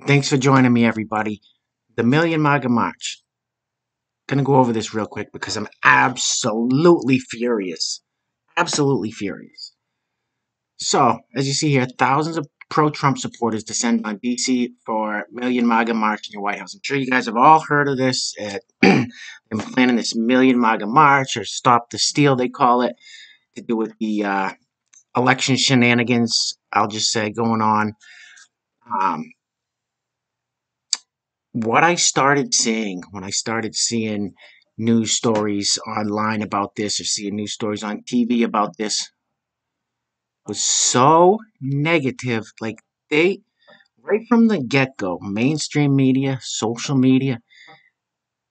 Thanks for joining me, everybody. The Million MAGA March. Gonna go over this real quick because I'm absolutely furious. Absolutely furious. So, as you see here, thousands of pro-Trump supporters descend on D.C. for Million MAGA March in your White House. I'm sure you guys have all heard of this. They're planning this Million MAGA March, or Stop the Steal, they call it, to do with the election shenanigans, I'll just say, going on. What I started seeing when I started seeing news stories online about this or seeing news stories on TV about this was so negative. Like they, right from the get-go, mainstream media, social media,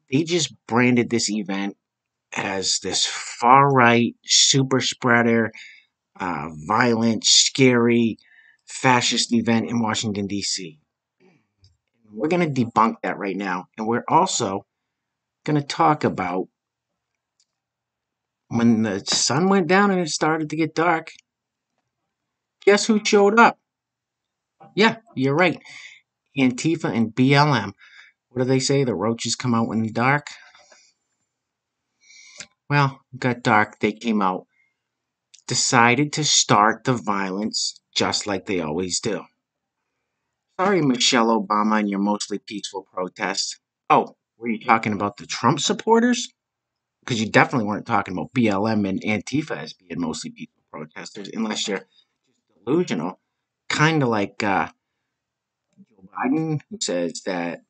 they just branded this event as this far-right super spreader, violent, scary, fascist event in Washington, D.C. We're going to debunk that right now. And we're also going to talk about when the sun went down and it started to get dark, guess who showed up? Yeah, you're right. Antifa and BLM. What do they say? The roaches come out in the dark? Well, it got dark. They came out, decided to start the violence just like they always do. Sorry, Michelle Obama, and your mostly peaceful protests. Oh, were you talking about the Trump supporters? Because you definitely weren't talking about BLM and Antifa as being mostly peaceful protesters, unless you're delusional. Kind of like Joe Biden, who says that,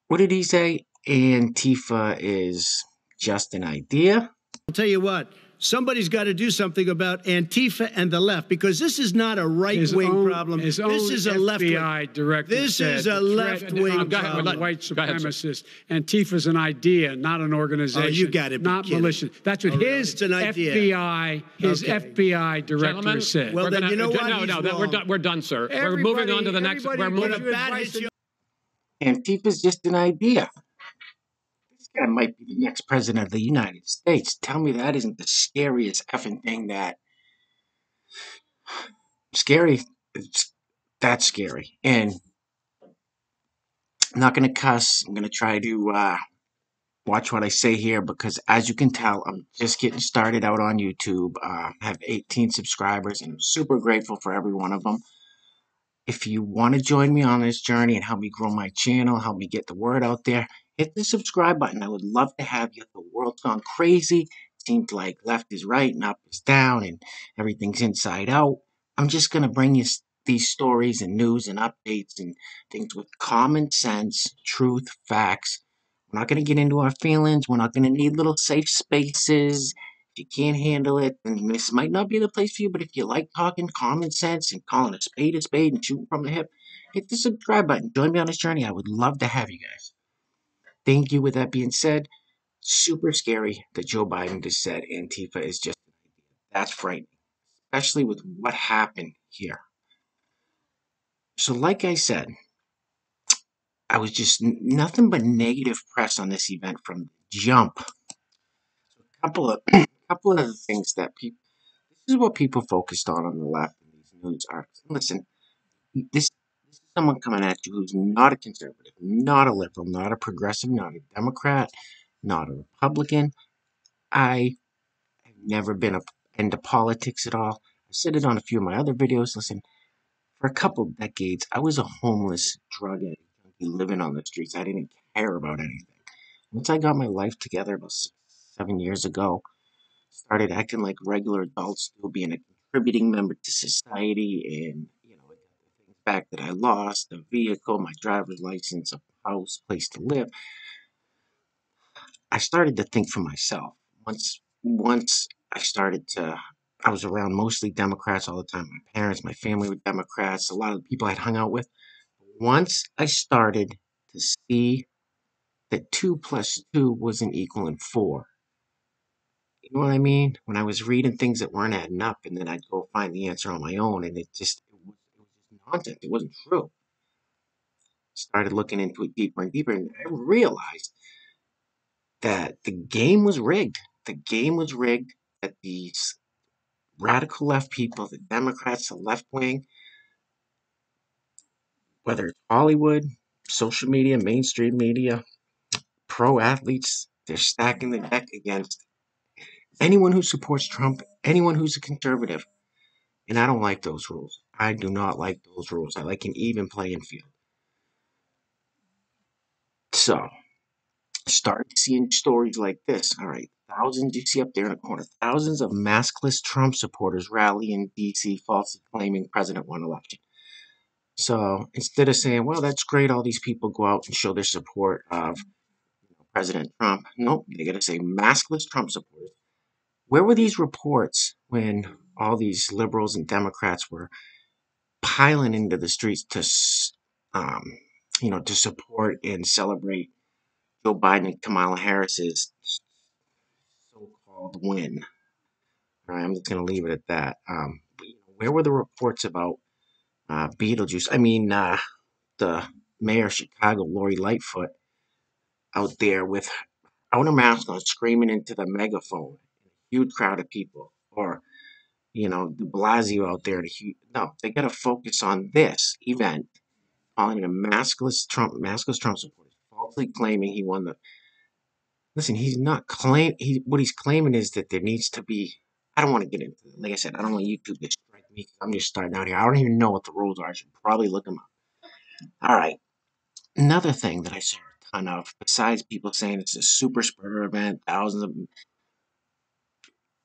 what did he say? Antifa is just an idea. I'll tell you what, somebody's got to do something about Antifa and the left, because this is not a right-wing problem. This is a left-wing. This is a left-wing problem. White supremacist. Antifa's an idea, not an organization. Oh, you got it. Not militia. That's what his FBI, FBI director said. Well, then you know what? No, we're done, sir. We're moving on to the next. We're moving. Antifa's just an idea. This guy might be the next president of the United States. Tell me that isn't the scariest effing thing that... Scary. That's scary. And I'm not going to cuss. I'm going to try to watch what I say here, because as you can tell, I'm just getting started out on YouTube. I have 18 subscribers, and I'm super grateful for every one of them. If you want to join me on this journey and help me grow my channel, help me get the word out there, hit the subscribe button. I would love to have you. The world's gone crazy. Seems like left is right and up is down and everything's inside out. I'm just going to bring you these stories and news and updates and things with common sense, truth, facts. We're not going to get into our feelings. We're not going to need little safe spaces. If you can't handle it, then this might not be the place for you. But if you like talking common sense and calling a spade and shooting from the hip, hit the subscribe button. Join me on this journey. I would love to have you guys. Thank you. With that being said, super scary that Joe Biden just said Antifa is just an idea. That's frightening, especially with what happened here. So like I said, I was just nothing but negative press on this event from the jump. A couple of the things that people... This is what people focused on the left in these news articles. Listen, this is someone coming at you who's not a conservative, not a liberal, not a progressive, not a Democrat, not a Republican. I have never been into politics at all. I said it on a few of my other videos. Listen, for a couple of decades, I was a homeless drug addict, living on the streets. I didn't care about anything. Once I got my life together about 7 years ago, started acting like regular adults, still being a contributing member to society, and I got the things back that I lost: a vehicle, my driver's license, a house, place to live. I started to think for myself. Once I was around mostly Democrats all the time. My parents, my family were Democrats. A lot of the people I'd hung out with. Once I started to see that 2 plus 2 wasn't equaling 4. You know what I mean? When I was reading things that weren't adding up, and then I'd go find the answer on my own, and it was just nonsense. It wasn't true. Started looking into it deeper and deeper, and I realized that the game was rigged. The game was rigged, that these radical left people, the Democrats, the left wing, whether it's Hollywood, social media, mainstream media, pro athletes, they're stacking the deck against anyone who supports Trump, anyone who's a conservative. And I don't like those rules. I do not like those rules. I like an even playing field. So, start seeing stories like this. All right, thousands, you see up there in the corner, thousands of maskless Trump supporters rally in D.C. falsely claiming president won election. So instead of saying, well, that's great, all these people go out and show their support of President Trump, nope, they got to say maskless Trump supporters. Where were these reports when all these liberals and Democrats were piling into the streets um, to support and celebrate Joe Biden and Kamala Harris's so-called win? All right, I'm just going to leave it at that. Where were the reports about Beetlejuice? The mayor of Chicago, Lori Lightfoot, out there without her mask on, screaming into the megaphone, huge crowd of people, or De Blasio out there. No, they got to focus on this event, calling it a maskless Trump supporter, falsely claiming he won the. Listen, he's not what he's claiming is that there needs to be. I don't want to get into it. Like I said, I don't want YouTube to strike me. I'm just starting out here. I don't even know what the rules are. I should probably look them up. All right. Another thing that I saw a ton of, besides people saying it's a super spreader event, a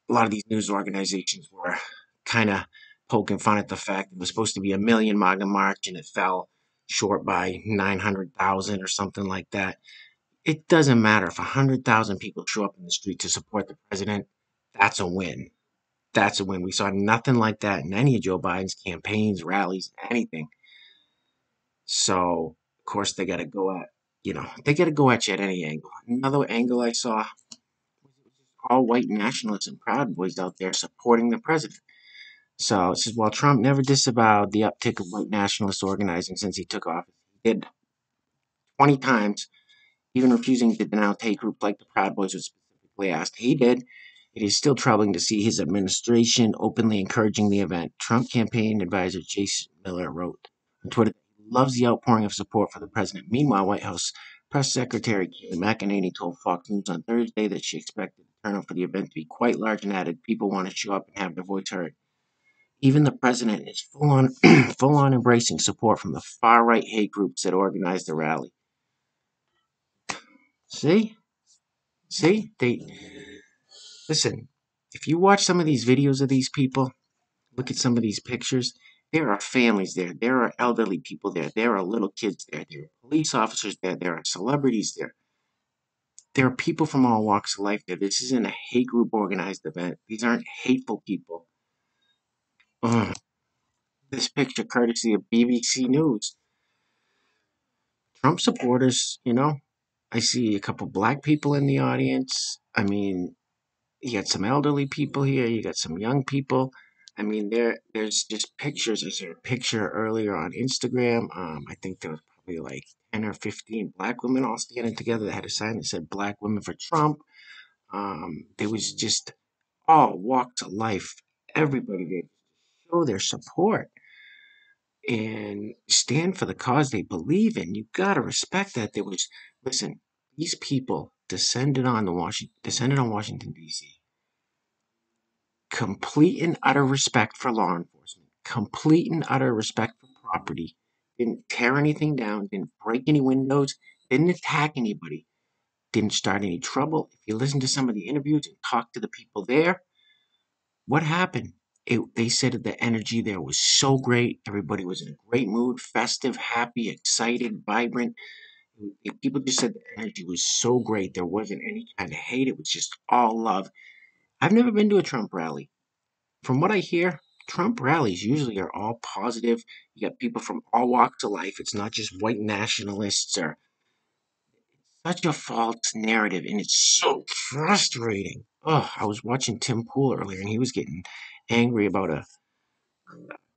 lot of these news organizations were kind of poking fun at the fact it was supposed to be a Million MAGA March and it fell short by 900,000 or something like that. It doesn't matter if 100,000 people show up in the street to support the president. That's a win. That's a win. We saw nothing like that in any of Joe Biden's campaigns, rallies, anything. So, of course, they got to go at you at any angle. Another angle I saw, all white nationalists and Proud Boys out there supporting the president. So it says, while Trump never disavowed the uptick of white nationalist organizing since he took office, he did 20 times, even refusing to denounce hate groups like the Proud Boys was specifically asked. He did. It is still troubling to see his administration openly encouraging the event. Trump campaign advisor Jason Miller wrote on Twitter, he loves the outpouring of support for the president. Meanwhile, White House Press Secretary Kayleigh McEnany told Fox News on Thursday that she expected the turnout for the event to be quite large and added, people want to show up and have their voice heard. Even the president is full on embracing support from the far-right hate groups that organized the rally. See? Listen, if you watch some of these videos of these people, look at some of these pictures, there are families there. There are elderly people there. There are little kids there. There are police officers there. There are celebrities there. There are people from all walks of life there. This isn't a hate group organized event. These aren't hateful people. Ugh. This picture, courtesy of BBC News. Trump supporters, I see a couple black people in the audience. You got some elderly people here. You got some young people. There's just pictures. I saw a picture earlier on Instagram. I think there was probably like 10 or 15 black women all standing together that had a sign that said "Black Women for Trump." There was just all walks of life. Everybody did show their support and stand for the cause they believe in. You gotta respect that. Listen, these people descended on Washington D.C. Complete and utter respect for law enforcement, complete and utter respect for property, didn't tear anything down, didn't break any windows, didn't attack anybody, didn't start any trouble. If you listen to some of the interviews and talk to the people there, what happened? They said that the energy there was so great. Everybody was in a great mood, festive, happy, excited, vibrant. People just said the energy was so great. There wasn't any kind of hate. It was just all love. I've never been to a Trump rally. From what I hear, Trump rallies usually are all positive. You got people from all walks of life. It's not just white nationalists or such a false narrative, and it's so frustrating. Oh, I was watching Tim Pool earlier, and he was getting angry about a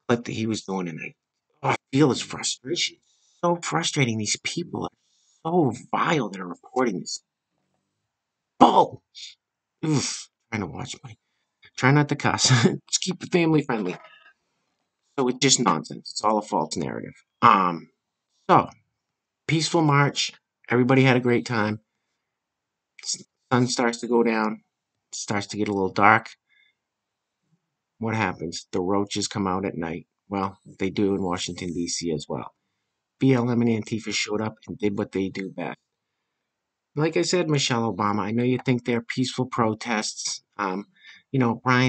clip that he was doing, and I feel his frustration. It's so frustrating. These people are so vile that are reporting this bull. Oof. Try not to cuss. Just keep it family friendly. So it's just nonsense. It's all a false narrative. So, peaceful march. Everybody had a great time. Sun starts to go down. It starts to get a little dark. What happens? The roaches come out at night. Well, they do in Washington, D.C. as well. BLM and Antifa showed up and did what they do best. Like I said, Michelle Obama, I know you think they're peaceful protests. Brian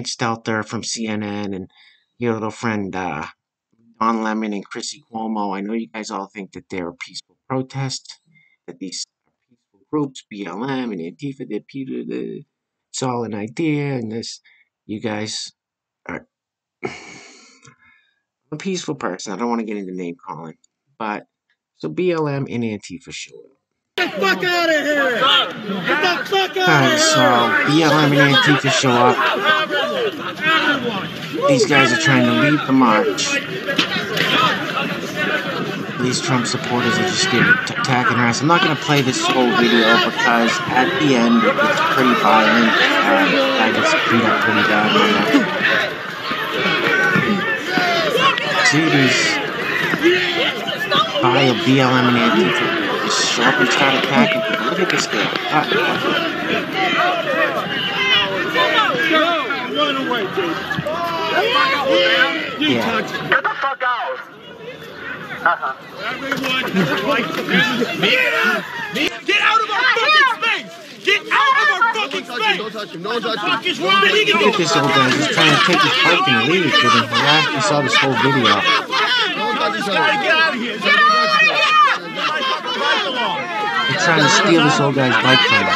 Stelter from CNN and your little friend Don Lemon and Chrissy Cuomo, I know you guys all think that they're a peaceful protest, that these peaceful groups, BLM and Antifa, it's all an idea, and this, you guys are... I'm a peaceful person. I don't want to get into name calling, but so BLM and Antifa showed up. Get the fuck out of here! Get the fuck out Alright, so BLM and Antifa show up. These guys are trying to lead the march. These Trump supporters are just getting attacked and harassed. I'm not going to play this whole video because at the end it gets pretty violent. I gets beat up pretty bad on that. See these vile BLM and Antifa just show up and start attacking people. Look at this guy. Run away, dude. Yeah. Get the fuck out. Everyone, get out of our fucking space! Get out of our fucking space! Don't touch him. Don't touch him. What the fuck is wrong with you? Look at this old guy just trying to take his bike and leave it with him. I saw this whole video. Don't touch each other. Get out of here! Get out of here! They're trying to steal this old guy's bike from him.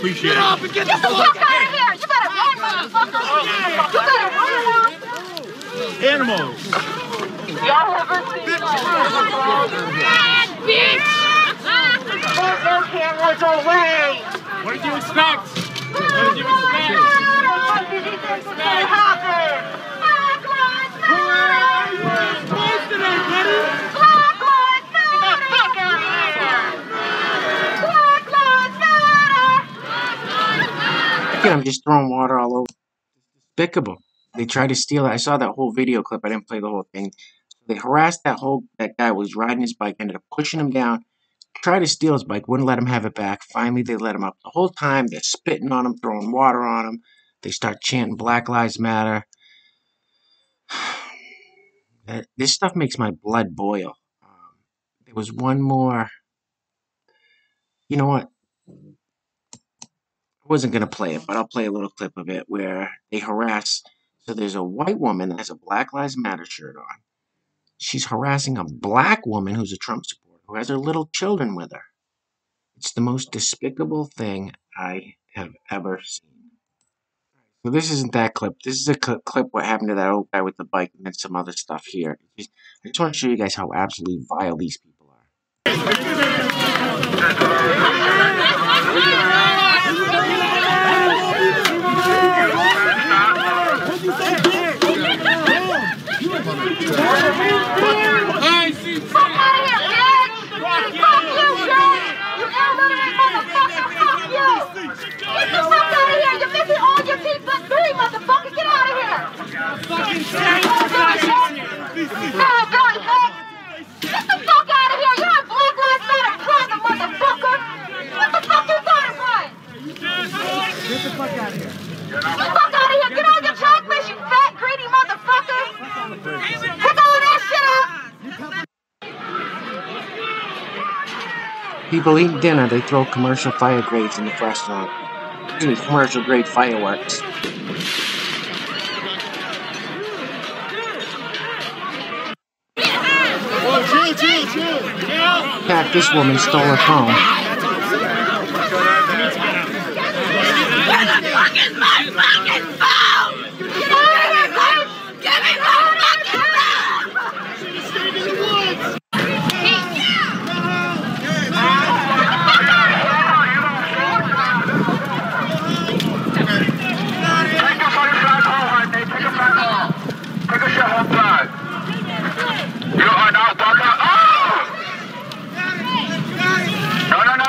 Appreciate it. Get up and get the fuck out of here! You better run, motherfucker! You better run! Animals! Y'all ever seen bitch! Put those cameras away! What did you expect? What did you expect? What did you think was gonna happen? Black Lives Matter! Close today, buddy! Black Lives Matter! Get the fuck out of here! Black Lives Matter! Look at him just throwing water all over. Despicable. They tried to steal it. I saw that whole video clip. I didn't play the whole thing. They harassed that guy was riding his bike, ended up pushing him down, tried to steal his bike, wouldn't let him have it back. Finally, they let him up. The whole time, they're spitting on him, throwing water on him. They start chanting Black Lives Matter. This stuff makes my blood boil. There was one more. You know what? I wasn't going to play it, but I'll play a little clip of it where they harass. So there's a white woman that has a Black Lives Matter shirt on. She's harassing a black woman who's a Trump supporter who has her little children with her. It's the most despicable thing I have ever seen. So this isn't that clip. This is a clip what happened to that old guy with the bike and then some other stuff here. I just want to show you guys how absolutely vile these people are. People eat dinner, they throw commercial fire grades in the restaurant. Commercial grade fireworks. Chill. In fact, this woman stole her phone. Fucking my fucking phone! Get out of here, guys! Give me my fucking phone! Stay in the woods! Take a shot on flag. You are not welcome. Oh! No.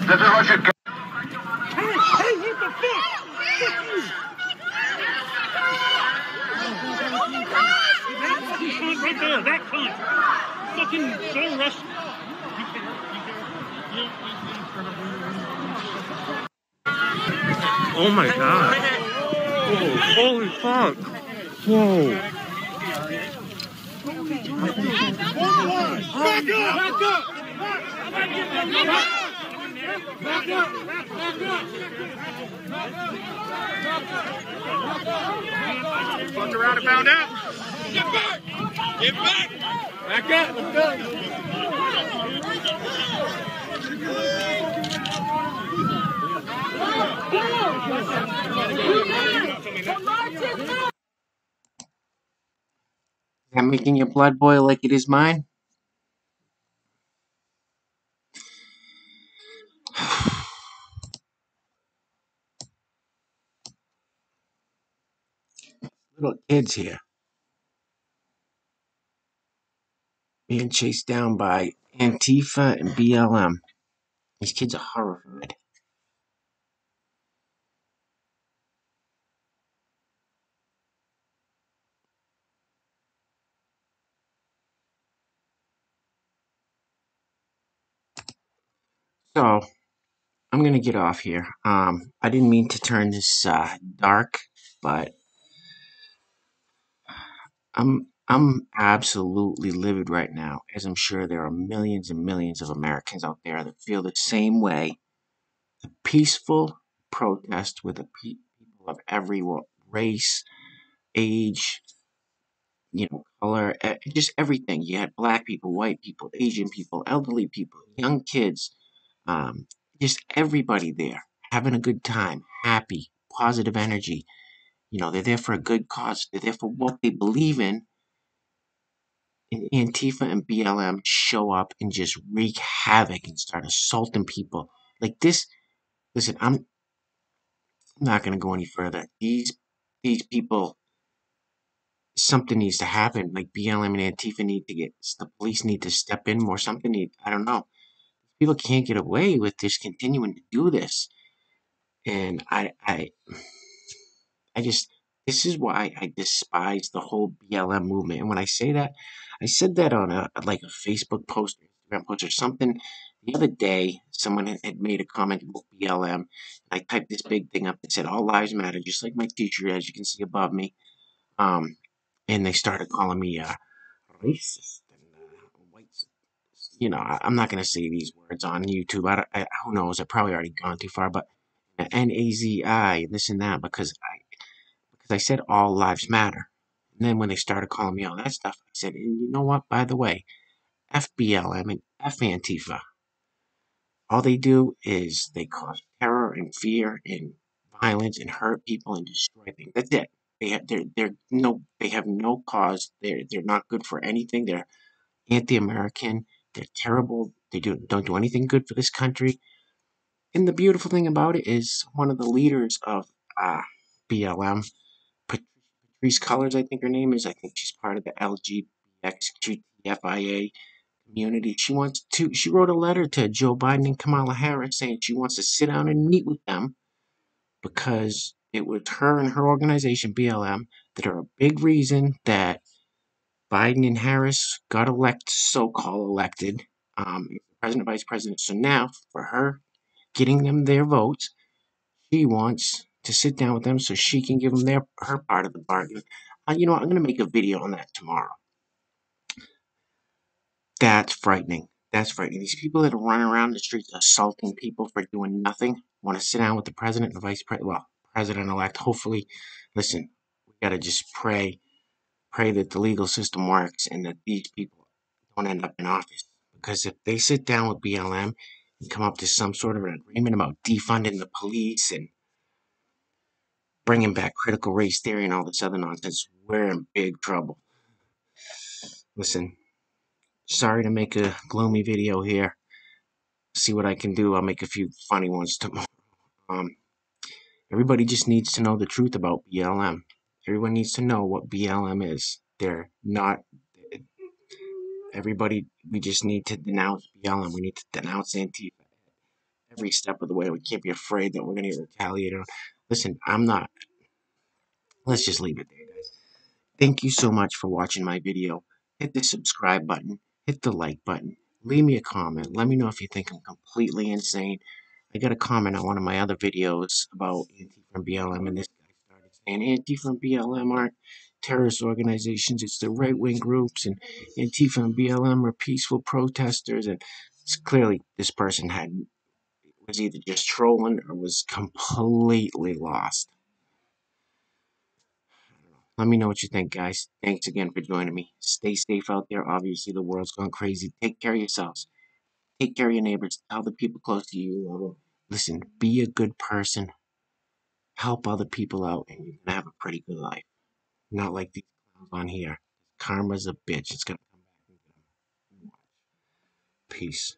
This is what you get. Hey, what the fuck? Right there, that cunt. Fucking go arrest. Oh my god. Whoa, holy fuck. Whoa. Back up! Back up! Fucked around and found out. Get back! Get back! Back up, let's go. Is that making your blood boil like it is mine? Little kids here being chased down by Antifa and BLM. These kids are horrified. So, I'm gonna get off here. I didn't mean to turn this dark, but I'm absolutely livid right now, as I'm sure there are millions and millions of Americans out there that feel the same way. A peaceful protest with people of every race, age, color, just everything. You had black people, white people, Asian people, elderly people, young kids, um, just everybody there having a good time, happy, positive energy. They're there for a good cause. They're there for what they believe in. And Antifa and BLM show up and just wreak havoc and start assaulting people like this. Listen, I'm not going to go any further. These people, something needs to happen. Like BLM and Antifa the police need to step in more. I don't know. People can't get away with just continuing to do this. And this is why I despise the whole BLM movement. And when I say that, I said that on a Facebook post, Instagram post or something. The other day, someone had made a comment about BLM. I typed this big thing up that said, "All lives matter," just like my teacher, as you can see above me. And they started calling me racist and white. I'm not going to say these words on YouTube. Who knows? I've probably already gone too far, but NAZI and this and that because I said all lives matter. And then when they started calling me all that stuff, I said, and you know what? By the way, F BLM and F Antifa. All they do is they cause terror and fear and violence and hurt people and destroy things. That's it. They have no cause. They're not good for anything. They're anti-American. They're terrible. They don't do anything good for this country. And the beautiful thing about it is one of the leaders of BLM, Patrice Cullors, I think her name is. I think she's part of the LGBTQIA community. She wrote a letter to Joe Biden and Kamala Harris saying she wants to sit down and meet with them because it was her and her organization, BLM, that are a big reason that Biden and Harris got so-called elected, president, vice president. So now, for her getting them their votes, she wants to sit down with them so she can give them her part of the bargain. I'm going to make a video on that tomorrow. That's frightening. That's frightening. These people that are running around the streets assaulting people for doing nothing want to sit down with the president and the vice president, president-elect. Hopefully, listen, we got to just pray that the legal system works and that these people don't end up in office. Because if they sit down with BLM and come up to some sort of an agreement about defunding the police and bringing back critical race theory and all this other nonsense, we're in big trouble. Listen, sorry to make a gloomy video here. See what I can do. I'll make a few funny ones tomorrow. Everybody just needs to know the truth about BLM. Everyone needs to know what BLM is. They're not. Everybody, we just need to denounce BLM. We need to denounce Antifa. every step of the way. We can't be afraid that we're going to get retaliated on. Listen, I'm not. Let's just leave it there, guys. Thank you so much for watching my video. Hit the subscribe button. Hit the like button. Leave me a comment. Let me know if you think I'm completely insane. I got a comment on one of my other videos about Antifa and BLM, and this guy started saying Antifa and BLM aren't terrorist organizations, it's the right-wing groups, and Antifa and BLM are peaceful protesters, and it's clearly this person was either just trolling or was completely lost. Let me know what you think, guys. Thanks again for joining me. Stay safe out there. Obviously, the world's gone crazy. Take care of yourselves. Take care of your neighbors. Tell the people close to you. Listen, be a good person. Help other people out, and you're gonna have a pretty good life. Not like these clowns on here. Karma's a bitch. It's gonna come back and get them. Peace.